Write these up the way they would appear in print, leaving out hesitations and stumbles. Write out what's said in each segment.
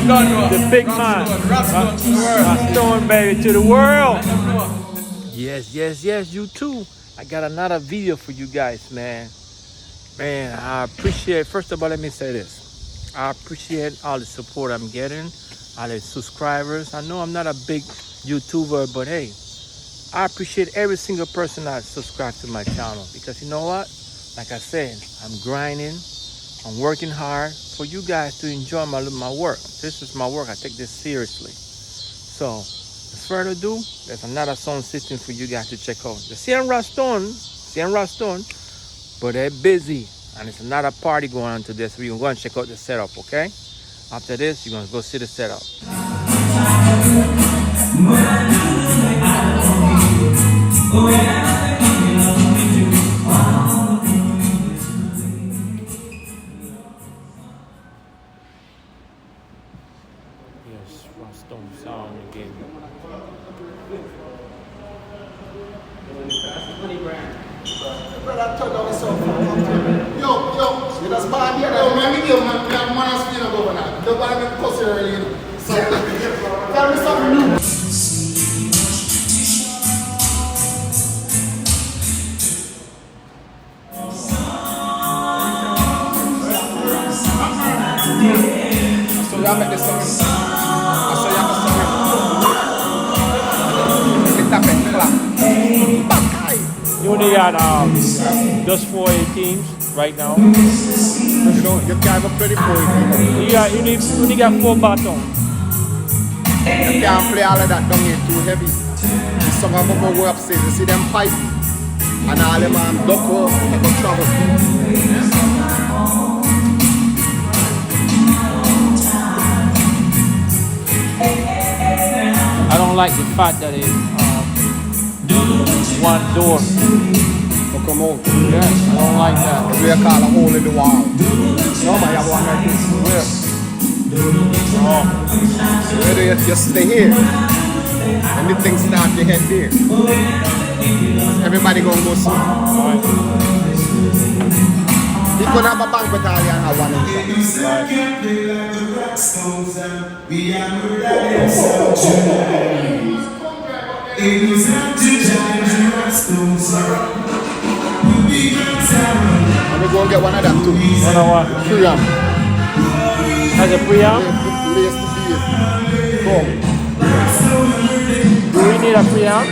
The big man. Rockstone, baby, to the world. Yes, yes, yes, you too. I got another video for you guys, man. Man, I appreciate, first of all, let me say this. I appreciate all the support I'm getting, all the subscribers. I know I'm not a big YouTuber, but hey, I appreciate every single person that subscribes to my channel because you know what? Like I said, I'm grinding, I'm working hard for you guys to enjoy my work. This is my work, I take this seriously. So, without further ado, there's another sound system for you guys to check out. The same Rockstone, but they're busy and it's another party going on today, so we're going to check out the setup, okay? After this, you're going to go see the setup. Yes, Rockstone sound again. Brother, turn down the sound. Yo, you just bad here. Yo, man, you have man speed of governor. The bad man cuss early, you know. So, tell me something new. So, you make this song. I saw you have a song. It's a bit clap. You only got just 4 teams right now. You know, you can't have pretty boy. You only got 4 battles. You can't play all of that down here too heavy. The song of my way upstairs, you see them pipe and all them duck work, they go trouble. I don't like the fact that it's one door. So come out. Yes, I don't like that. We call a hole in the wall. No man, you have one like this. Where? Oh. Whether you just stay here and the thing start to head there. Everybody gonna go soon. Right. You could have a banquet hall and have one inside. And we go and get one of them too. One of what? Preamp. Has a preamp? Place to be. Come. Do we need a preamp?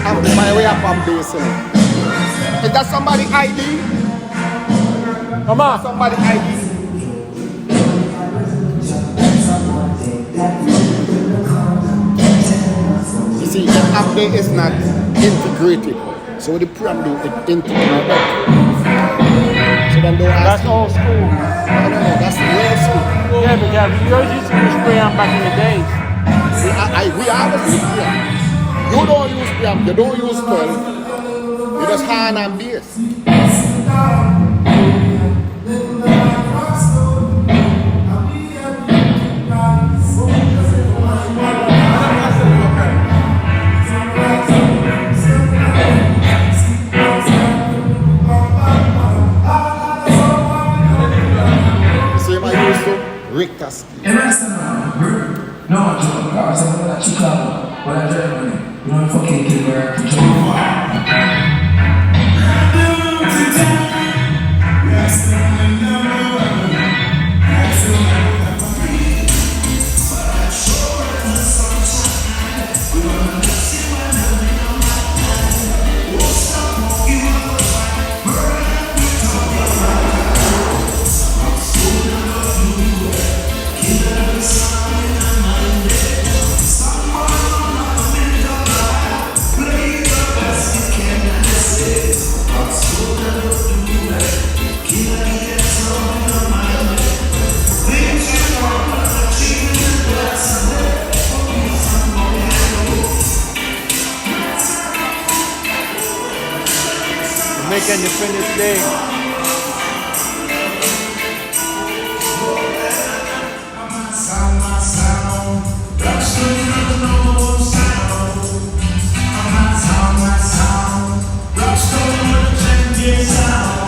Amplify way up on bass. Is that somebody ID? Come on. Somebody ID. You see, the amp there is not integrated. So what the preamp do, it integrates. So then don't ask. That's old school. No, that's real school. Yeah, because we always used to use preamp back in the days. We always use preamp. You don't use preamp, you don't use 12. You just hand and bass. Richter speed. No, fucking Jamica Independence Day. Rockstone with a 10-year sound.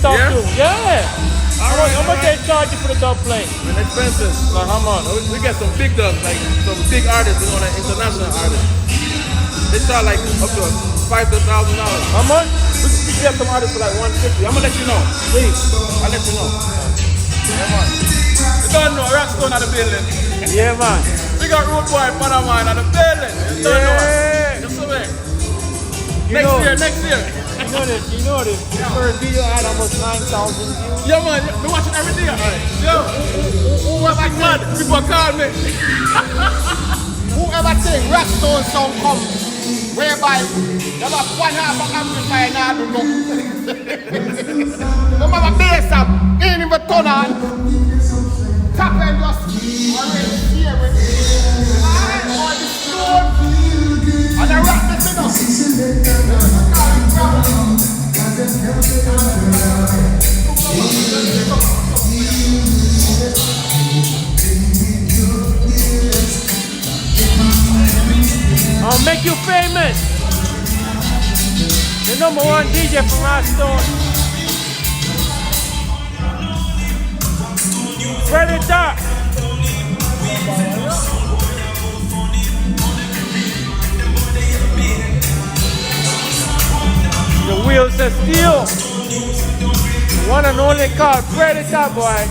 talk Yeah? to him. Yeah. How much they charge you for the dub plate? And expensive. Like how much? We get some big dubs, like some big artists, like international artists. They charge like up to $5,000. How much? We get some artists for like $150. I'm gonna let you know. Please. I'll let you know. Yeah, man. You don't know, Rockstone at the building. Yeah, man. We got Road Boy Panama at the building. You don't know. Just so man. Next year. You know this. The first video had almost 9,000 views. Yeah, man. We watching every day. Yo, whoever mad, people call me. Whoever think Rockstone sound come, whereby you have one half an amplifier and I do nothing. No matter bass up, ain't even turn on. Tap and just already hear it. Alright, all the stone. And I rock the thing up. I'll make you famous. The #1 DJ from Rockstone. Predator. The wheels of steel. The one and only called Predator, boy.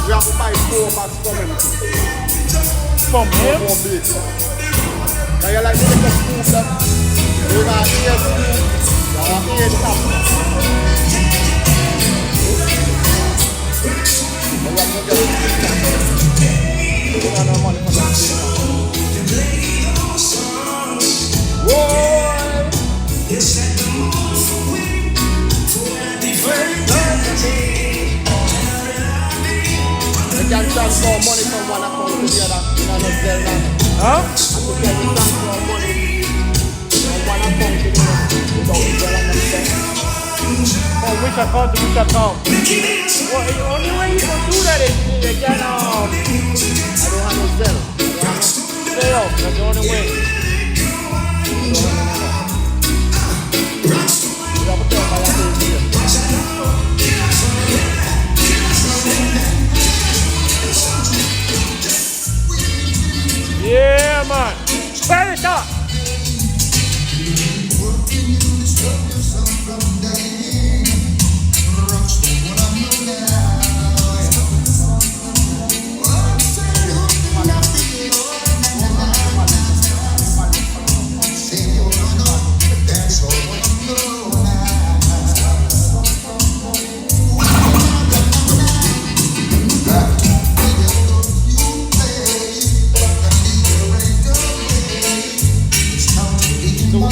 We have to buy 4 max From him? Now you like to make a scoop that you got ear scoop, you have ear tap. But we have to just tap. We got no money for that. Whoa! You can transfer money from one account to the other in a Zelda. Huh? And you can transfer money from one account to the other without Zelda. From which account to which account? Well, the only way you can do that is you can I don't have no Zelda. sell. That's the only way. You have to tell my Yeah, man. Predator.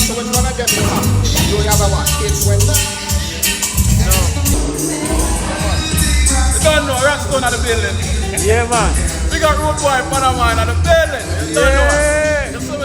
So which one I get? Do you have a what? Kids when? You don't know, Rockstone at the building. Yeah, man. We got Road Boy Panama at the building. You don't know.